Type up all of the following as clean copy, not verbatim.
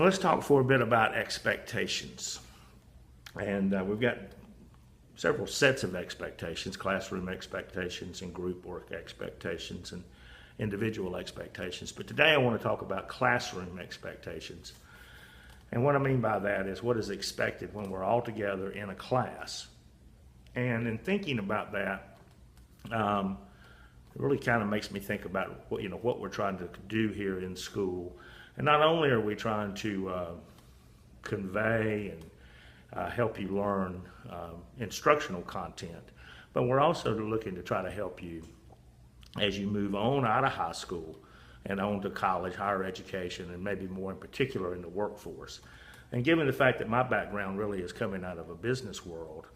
Well, let's talk for a bit about expectations. And we've got several sets of expectations: classroom expectations and group work expectations and individual expectations. But today I want to talk about classroom expectations. And what I mean by that is what is expected when we're all together in a class. And in thinking about that, it really kind of makes me think about what we're trying to do here in school. And not only are we trying to convey and help you learn instructional content, but we're also looking to try to help you as you move on out of high school and on to college, higher education, and maybe more in particular in the workforce. And given the fact that my background really is coming out of a business world,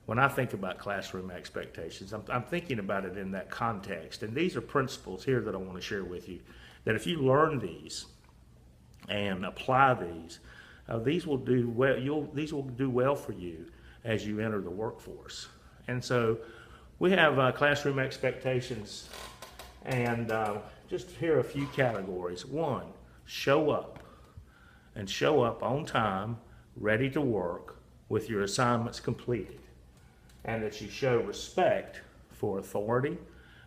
when I think about classroom expectations, I'm thinking about it in that context. And these are principles here that I want to share with you, that if you learn these and apply these will do well. These will do well for you as you enter the workforce. And so we have classroom expectations, and just here are a few categories. One, show up, and show up on time, ready to work, with your assignments completed, and that you show respect for authority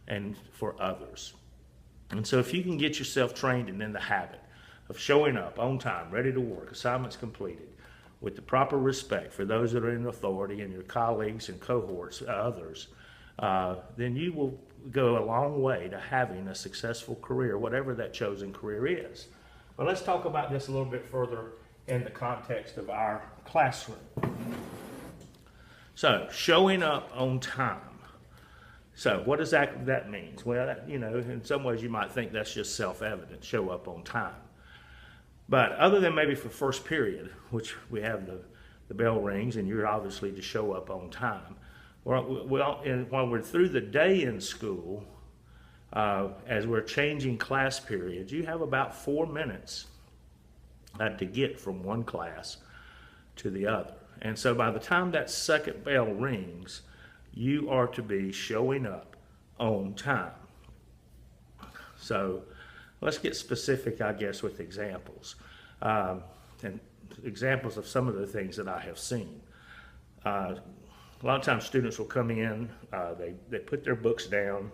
and for others. And so if you can get yourself trained and in the habit of showing up on time, ready to work, assignments completed, with the proper respect for those that are in authority and your colleagues and cohorts, others, then you will go a long way to having a successful career, whatever that chosen career is. But let's talk about this a little bit further in the context of our classroom. So, showing up on time. So, what does that mean? Well, in some ways you might think that's just self-evident, show up on time. But other than maybe for first period, which we have the bell rings and you're obviously to show up on time, while we're through the day in school, as we're changing class periods, you have about 4 minutes to get from one class to the other. And so by the time that second bell rings, you are to be showing up on time. So let's get specific, I guess, with examples. And examples of some of the things that I have seen. A lot of times students will come in, they put their books down,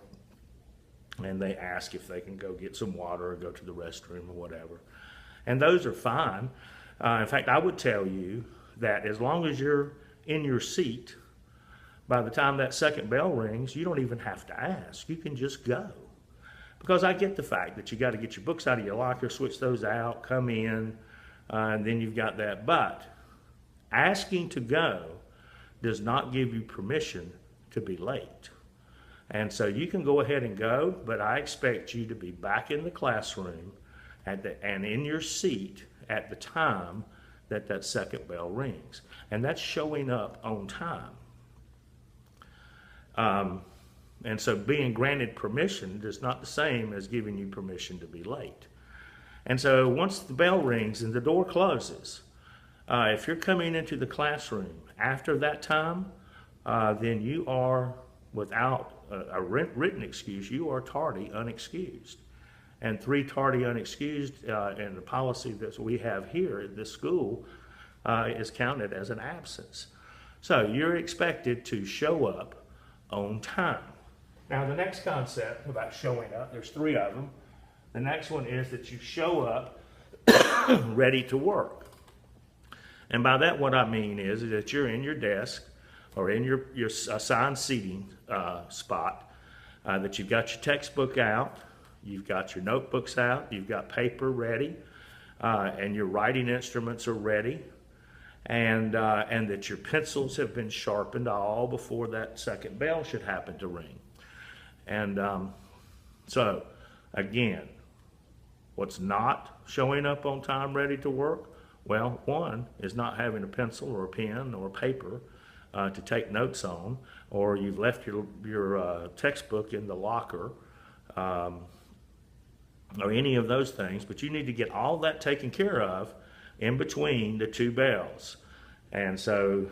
and they ask if they can go get some water or go to the restroom or whatever. And those are fine. In fact, I would tell you that as long as you're in your seat, by the time that second bell rings, you don't even have to ask. You can just go. Because I get the fact that you got to get your books out of your locker, switch those out, come in, and then you've got that. But asking to go does not give you permission to be late. And so you can go ahead and go, but I expect you to be back in the classroom and in your seat at the time that second bell rings. And that's showing up on time. And so being granted permission is not the same as giving you permission to be late. And so once the bell rings and the door closes, if you're coming into the classroom after that time, then you are, without a written excuse, you are tardy unexcused. And 3 tardy unexcused in the policy that we have here at this school is counted as an absence. So you're expected to show up on time. Now the next concept about showing up, there's 3 of them. The next one is that you show up ready to work. And by that what I mean is that you're in your desk or in your assigned seating spot, that you've got your textbook out, you've got your notebooks out, you've got paper ready, and your writing instruments are ready, and that your pencils have been sharpened all before that second bell should happen to ring. And so, again, what's not showing up on time ready to work? Well, one is not having a pencil or a pen or paper to take notes on, or you've left your textbook in the locker, or any of those things, but you need to get all that taken care of in between the 2 bells. And so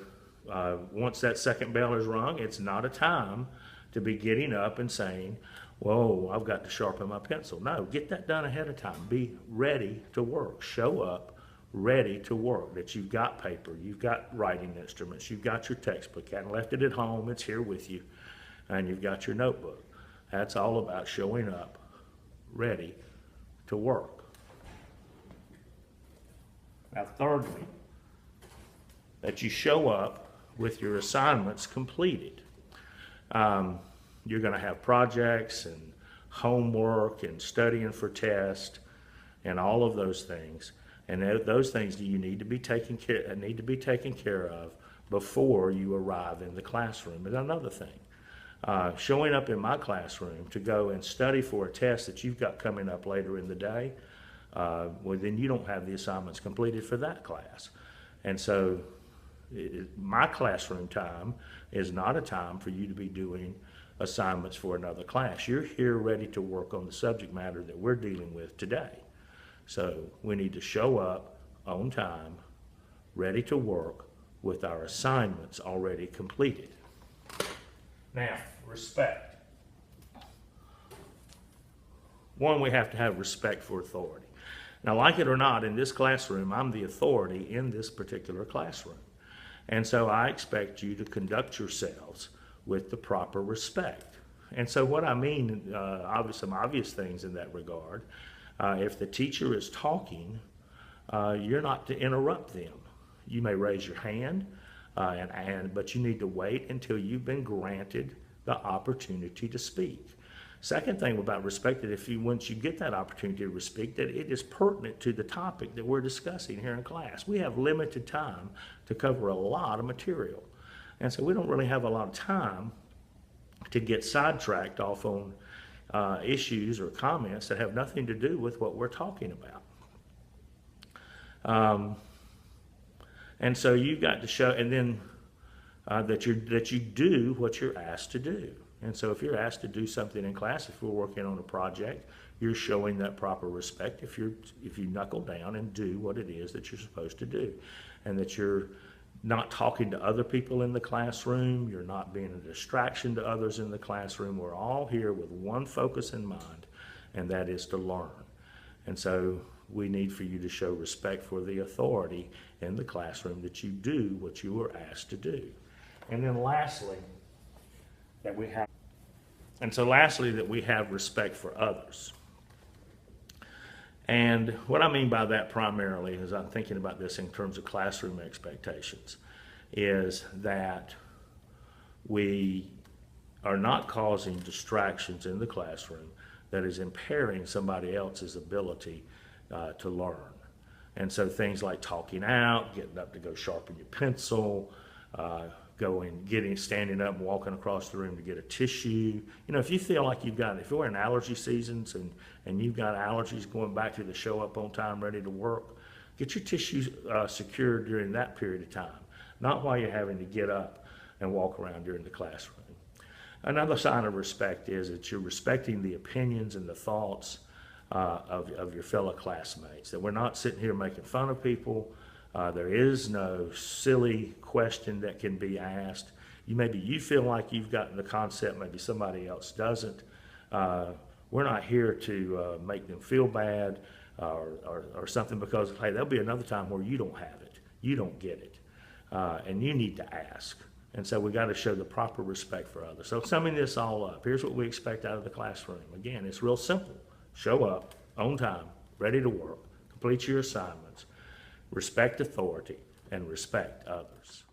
once that second bell is rung, it's not a time to be getting up and saying, whoa, I've got to sharpen my pencil. No, get that done ahead of time. Be ready to work. Show up ready to work, that you've got paper, you've got writing instruments, you've got your textbook, you haven't left it at home, it's here with you, and you've got your notebook. That's all about showing up ready to work. Now, thirdly, that you show up with your assignments completed. You're going to have projects and homework and studying for tests and all of those things. And those things you need to be taken care of before you arrive in the classroom. And another thing, showing up in my classroom to go and study for a test that you've got coming up later in the day, well, then you don't have the assignments completed for that class. And so my classroom time is not a time for you to be doing assignments for another class. You're here ready to work on the subject matter that we're dealing with today. So we need to show up on time, ready to work with our assignments already completed. Now, respect. One, we have to have respect for authority. Now, like it or not, in this classroom, I'm the authority in this particular classroom. And so I expect you to conduct yourselves with the proper respect. And so what I mean, some obvious things in that regard, if the teacher is talking, you're not to interrupt them. You may raise your hand, but you need to wait until you've been granted the opportunity to speak. Second thing about respect is once you get that opportunity to speak, that it is pertinent to the topic that we're discussing here in class. We have limited time to cover a lot of material. And so we don't really have a lot of time to get sidetracked off on issues or comments that have nothing to do with what we're talking about. And so you've got to show, and then that you do what you're asked to do. And so if you're asked to do something in class, if we're working on a project, you're showing that proper respect if you knuckle down and do what it is that you're supposed to do, and that you're not talking to other people in the classroom, you're not being a distraction to others in the classroom. We're all here with one focus in mind, and that is to learn. And so we need for you to show respect for the authority in the classroom, that you do what you were asked to do. And then lastly, that we have respect for others. And what I mean by that primarily, as I'm thinking about this in terms of classroom expectations, is that we are not causing distractions in the classroom that is impairing somebody else's ability to learn. And so things like talking out, getting up to go sharpen your pencil, standing up and walking across the room to get a tissue. You know, if you feel like if we're in allergy seasons and you've got allergies, going back to the show up on time, ready to work, get your tissues secured during that period of time, not while you're having to get up and walk around during the classroom. Another sign of respect is that you're respecting the opinions and the thoughts of your fellow classmates, that we're not sitting here making fun of people. There is no silly question that can be asked. Maybe you feel like you've gotten the concept, maybe somebody else doesn't. We're not here to make them feel bad or something, because, hey, there'll be another time where you don't have it, you don't get it, and you need to ask. And so we got to show the proper respect for others. So summing this all up, here's what we expect out of the classroom. Again, it's real simple. Show up on time, ready to work, complete your assignments, respect authority, and respect others.